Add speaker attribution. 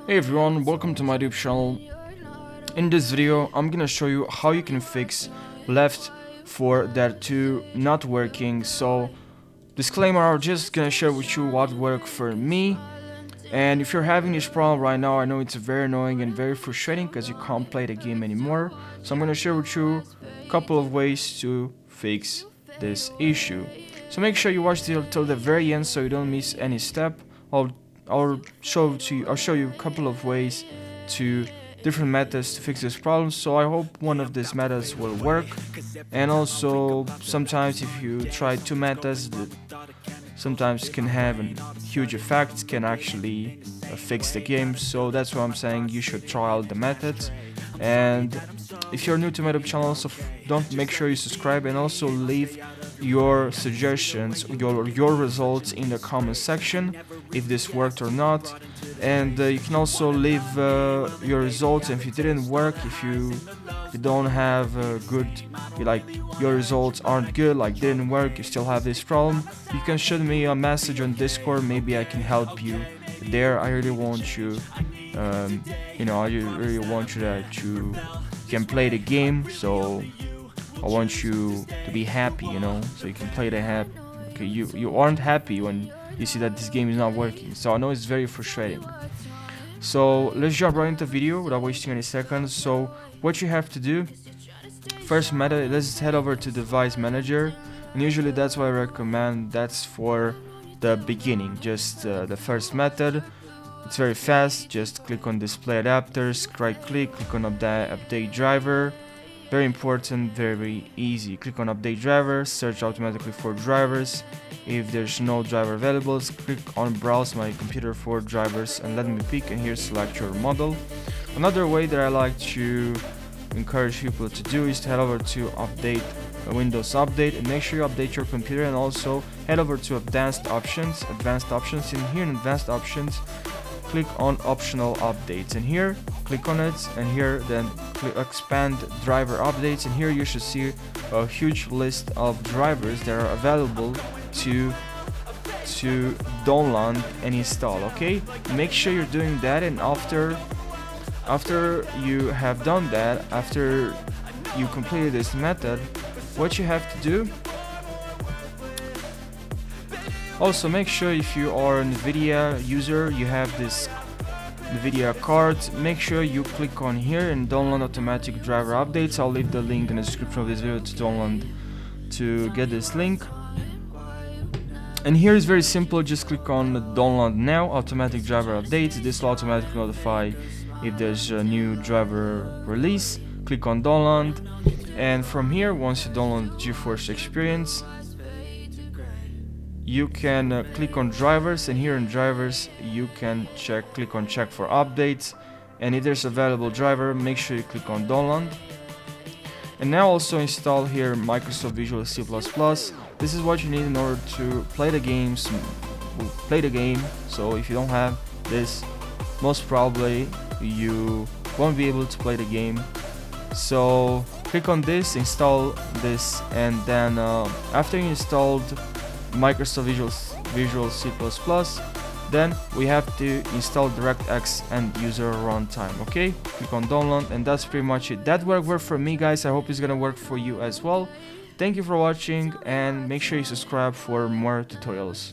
Speaker 1: Hey everyone, welcome to my YouTube channel. In this video, I'm gonna show you how you can fix Left 4 Dead 2 not working. So, disclaimer, I'm just gonna share with you what worked for me. And if you're having this problem right now, I know it's very annoying and very frustrating because you can't play the game anymore. So I'm gonna share with you a couple of ways to fix this issue. So make sure you watch till the very end so you don't miss any step. I'll show you a couple of ways to different methods to fix this problem. So I hope one of these methods will work. And also sometimes if you try two methods that sometimes can have a huge effect, can actually fix the game. So that's why I'm saying you should try out the methods. And if you're new to my YouTube channel, so don't make sure you subscribe and also leave your suggestions, your results in the comment section if this worked or not. And you can also leave your results if it didn't work, if you don't have good, like your results aren't good, like didn't work, you still have this problem, you can shoot me a message on Discord. Maybe I can help you there. I really want you I really want you that you can play the game. So I want you to be happy, so you can play the happy. Okay, you aren't happy when you see that this game is not working. So I know it's very frustrating. So let's jump right into the video without wasting any seconds. So what you have to do, first method, let's head over to Device Manager, and usually that's what I recommend. That's for the beginning, just the first method. It's very fast. Just click on Display Adapters, right click on Update Driver. Very important, very easy. Click on Update Driver, search automatically for drivers. If there's no driver available, click on Browse my computer for drivers and let me pick, and here select your model. Another way that I like to encourage people to do is to head over to Update, Windows Update, and make sure you update your computer, and also head over to Advanced Options. In here in Advanced Options, click on Optional Updates, and here click on it, and here then expand Driver Updates, and here you should see a huge list of drivers that are available to download and install. Okay, make sure you're doing that, and after you have done that, after you completed this method, what you have to do, also make sure if you are a NVIDIA user, you have this NVIDIA card, make sure you click on here and download automatic driver updates. I'll leave the link in the description of this video to download, to get this link. And here is very simple, just click on download now, automatic driver updates. This will automatically notify if there's a new driver release. Click on download, and from here, once you download GeForce Experience, you can click on drivers, and here in drivers you can click on check for updates, and if there's available driver, make sure you click on download. And now also install here Microsoft Visual C++. This is what you need in order to play the game. So if you don't have this, most probably you won't be able to play the game. So click on this, install this, and then after you installed Microsoft Visual C++, then we have to install DirectX and user runtime. Okay, click on download, and that's pretty much it. That worked for me, guys. I hope it's gonna work for you as well. Thank you for watching, and make sure you subscribe for more tutorials.